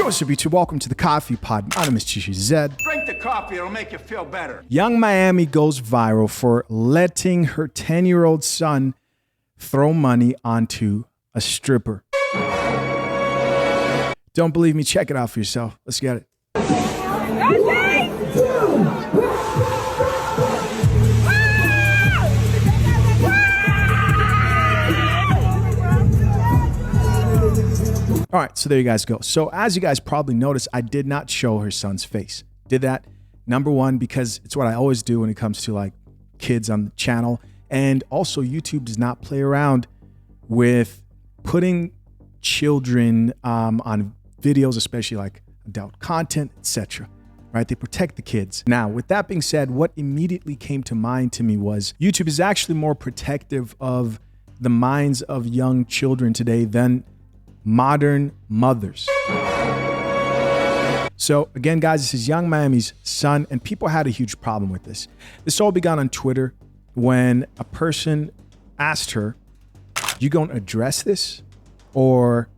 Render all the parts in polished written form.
What's up, YouTube? Welcome to the Coffee Pod. My name is Chishi Zed. Drink the coffee, it'll make you feel better. Young Miami goes viral for letting her 10-year-old son throw money onto a stripper. Don't believe me? Check it out for yourself. Let's get it. All right, so there you guys go. So as you guys probably noticed, I did not show her son's face. Did that, number one, because it's what I always do when it comes to like kids on the channel. And also YouTube does not play around with putting children on videos, especially like adult content, etc. Right? They protect the kids. Now, with that being said, what immediately came to mind to me was YouTube is actually more protective of the minds of young children today than modern mothers. So again, guys, this is Young Miami's son, and people had a huge problem with this. This all began on Twitter when a person asked her, "You gonna address this?" or ...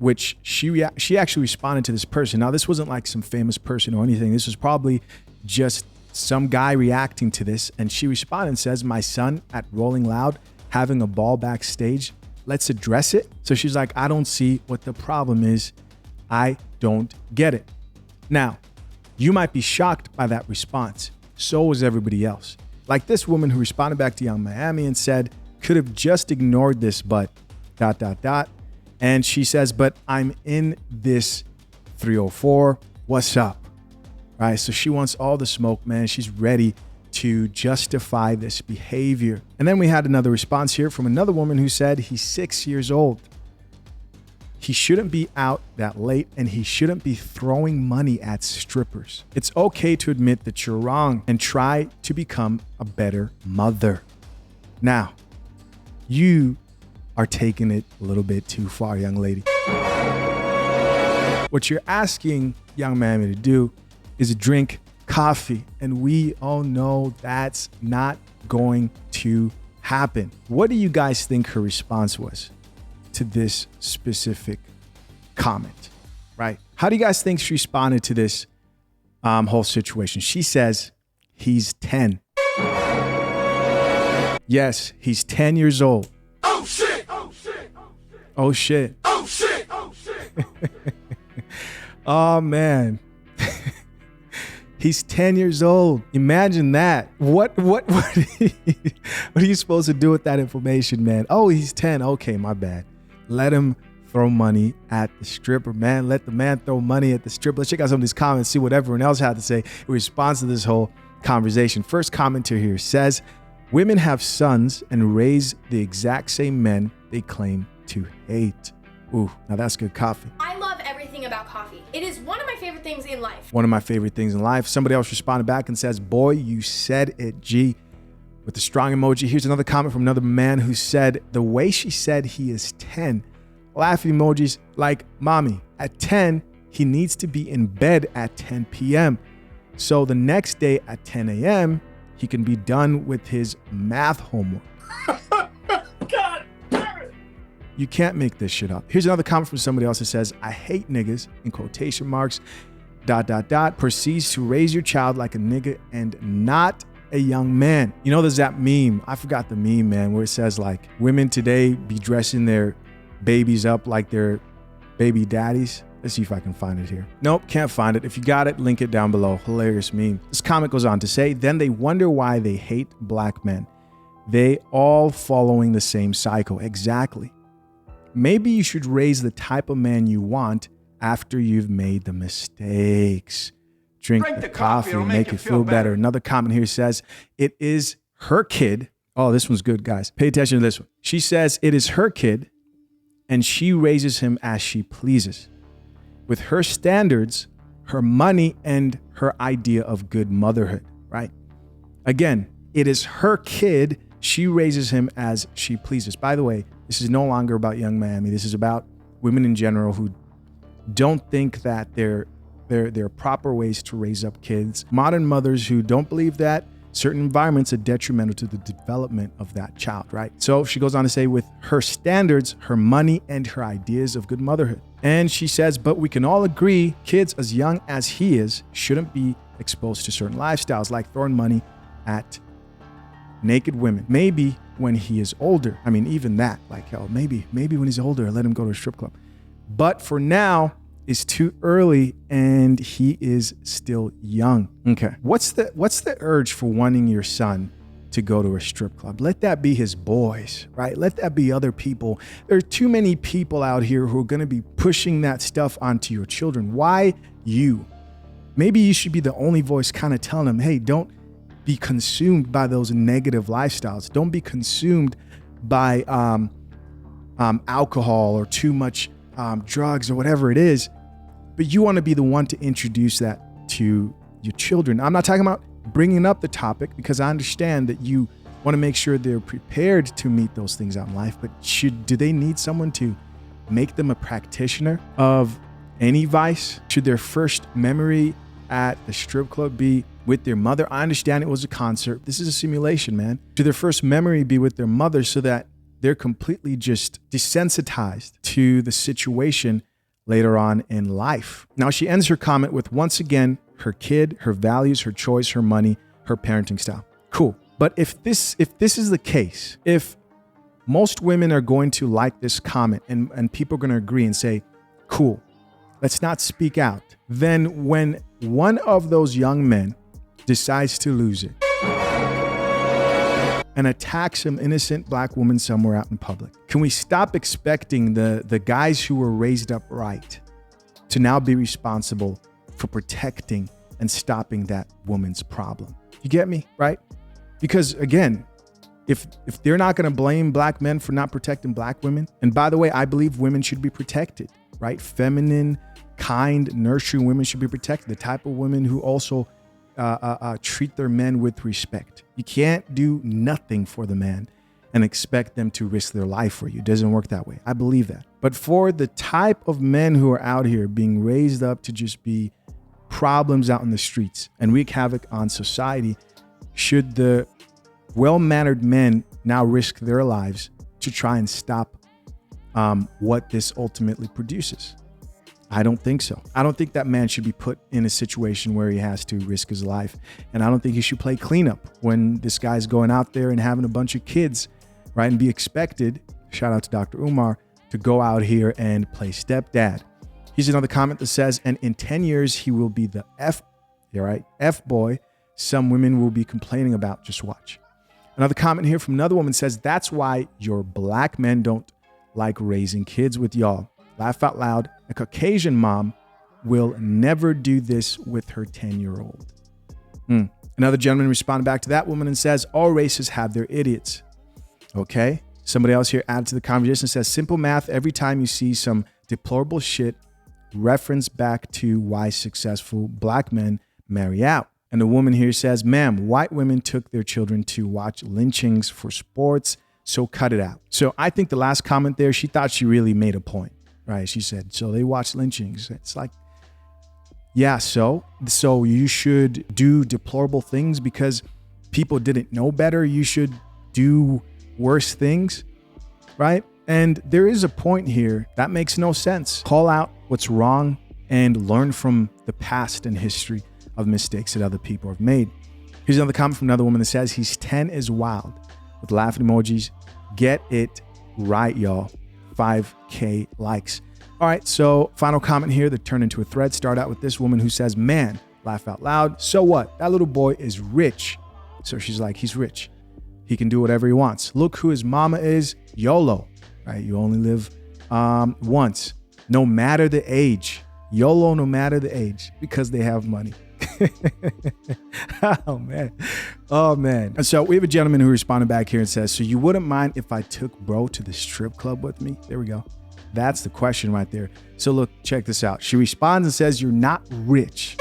which she actually responded to this person. Now, this wasn't like some famous person or anything. This was probably just some guy reacting to this, and she responded and says, "My son at Rolling Loud having a ball backstage. Let's address it." So she's like, "I don't see what the problem is. I don't get it." Now, you might be shocked by that response. So was everybody else. Like this woman who responded back to Young Miami and said, "Could have just ignored this, but ... And she says, "But I'm in this 304. What's up?" Right? So she wants all the smoke, man. She's ready to justify this behavior. And then we had another response here from another woman who said he's 6 years old. He shouldn't be out that late, and he shouldn't be throwing money at strippers. It's okay to admit that you're wrong and try to become a better mother. Now, you are taking it a little bit too far, young lady. What you're asking Young Miami to do is drink coffee, and we all know that's not going to happen. What do you guys think her response was to this specific comment, right? How do you guys think she responded to this whole situation? She says, "He's 10. Yes, he's 10 years old. Oh shit! Oh shit! Oh shit. Oh shit! Oh shit! Oh man. He's 10 years old. Imagine that. What are you supposed to do with that information, man? Oh, he's 10. Okay, my bad. Let him throw money at the stripper, man. Let the man throw money at the stripper. Let's check out some of these comments, see what everyone else had to say in response to this whole conversation. First commenter here says, "Women have sons and raise the exact same men they claim to hate." Ooh, now that's good coffee. I love everything about coffee. It is one of my favorite things in life. One of my favorite things in life. Somebody else responded back and says, "Boy, you said it, G," with a strong emoji. Here's another comment from another man who said, "The way she said he is 10, laughing emojis like, mommy, at 10, he needs to be in bed at 10 p.m. So the next day at 10 a.m., he can be done with his math homework." God damn it! You can't make this shit up. Here's another comment from somebody else that says, "I hate niggas," in quotation marks, ... proceeds to raise your child like a nigga and not a young man. You know, there's that meme. I forgot the meme, man, where it says like women today be dressing their babies up like their baby daddies. Let's see if I can find it here. Nope, can't find it. If you got it, link it down below. Hilarious meme. This comment goes on to say, "Then they wonder why they hate black men. They all following the same cycle." Exactly. Maybe you should raise the type of man you want after you've made the mistakes. Drink the coffee, it'll make you feel better. Another comment here says, "It is her kid." Oh, this one's good, guys. Pay attention to this one. She says, "It is her kid, and she raises him as she pleases, with her standards, her money, and her idea of good motherhood," right? Again, it is her kid. She raises him as she pleases. By the way, this is no longer about Young Miami. This is about women in general who don't think that there are proper ways to raise up kids. Modern mothers who don't believe that certain environments are detrimental to the development of that child, right? So she goes on to say, with her standards, her money, and her ideas of good motherhood. And she says, but we can all agree kids as young as he is shouldn't be exposed to certain lifestyles, like throwing money at naked women. Maybe when he is older. I mean, even that, like, hell, maybe when he's older, let him go to a strip club. But for now, it's too early and he is still young. Okay. What's the urge for wanting your son to go to a strip club? Let that be his boys, right? Let that be other people. There are too many people out here who are going to be pushing that stuff onto your children. Why you? Maybe you should be the only voice kind of telling them, hey, don't be consumed by those negative lifestyles. Don't be consumed by alcohol or too much drugs or whatever it is. But you want to be the one to introduce that to your children. I'm not talking about bringing up the topic because I understand that you want to make sure they're prepared to meet those things out in life. But do they need someone to make them a practitioner of any vice? Should their first memory at the strip club be with their mother? I understand it was a concert. This is a simulation, man. Should their first memory be with their mother so that they're completely just desensitized to the situation later on in life? Now, she ends her comment with, once again, her kid, her values, her choice, her money, her parenting style. Cool. But if this is the case, if most women are going to like this comment and people are going to agree and say, cool, let's not speak out, then when one of those young men decides to lose it and attack some innocent black woman somewhere out in public, can we stop expecting the guys who were raised up right to now be responsible for protecting and stopping that woman's problem? You get me, right? Because again, if they're not going to blame black men for not protecting black women, and by the way, I believe women should be protected, right? Feminine, kind, nurturing women should be protected. The type of women who also treat their men with respect. You can't do nothing for the man and expect them to risk their life for you. It doesn't work that way. I believe that. But for the type of men who are out here being raised up to just be problems out in the streets and wreak havoc on society, should the well-mannered men now risk their lives to try and stop what this ultimately produces? I don't think so. I don't think that man should be put in a situation where he has to risk his life. And I don't think he should play cleanup when this guy's going out there and having a bunch of kids, right? And be expected, shout out to Dr. Umar, to go out here and play stepdad. Here's another comment that says, and in 10 years, he will be the F boy some women will be complaining about. Just watch. Another comment here from another woman says, that's why your black men don't like raising kids with y'all. Laugh out loud. A Caucasian mom will never do this with her 10-year-old. Another gentleman responded back to that woman and says, all races have their idiots. Okay. Somebody else here added to the conversation and says, simple math. Every time you see some deplorable shit, reference back to why successful black men marry out. And the woman here says, ma'am, white women took their children to watch lynchings for sports, so cut it out. So I think the last comment there, she thought she really made a point, right? She said, so they watch lynchings. It's like, yeah, so you should do deplorable things because people didn't know better. You should do worse things, right? And there is a point here that makes no sense. Call out what's wrong and learn from the past and history of mistakes that other people have made. Here's another comment from another woman that says, he's 10 is wild, with laughing emojis. Get it right, y'all. 5K likes. All right, so final comment here that turned into a thread. Start out with this woman who says, man, laugh out loud. So what? That little boy is rich. So she's like, he's rich. He can do whatever he wants. Look who his mama is. YOLO, right? You only live once, no matter the age. YOLO, no matter the age, because they have money. Oh man. And so we have a gentleman who responded back here and says, so you wouldn't mind if I took bro to the strip club with me? There we go. That's the question right there. So look, check this out. She responds and says, you're not rich.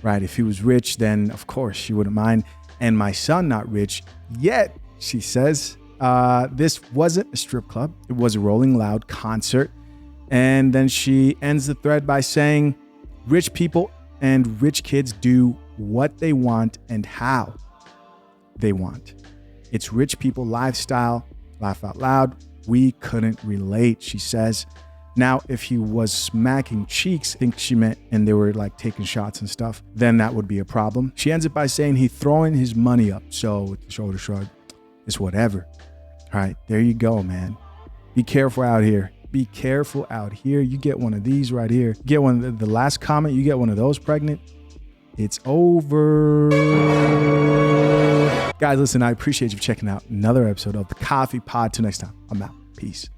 Right. If he was rich, then of course she wouldn't mind. And my son not rich yet, she says. This wasn't a strip club. It was a Rolling Loud concert. And then she ends the thread by saying, rich people and rich kids do what they want and how they want. It's rich people lifestyle. Laugh out loud. We couldn't relate, she says. Now, if he was smacking cheeks, I think she meant, and they were like taking shots and stuff, then that would be a problem. She ends it by saying he's throwing his money up. So with the shoulder shrug, it's whatever. All right, there you go, man. Be careful out here. Be careful out here. You get one of these right here. You get one of the last comment, you get one of those pregnant. It's over. Guys, listen, I appreciate you checking out another episode of the Coffee Pod. Till next time, I'm out. Peace.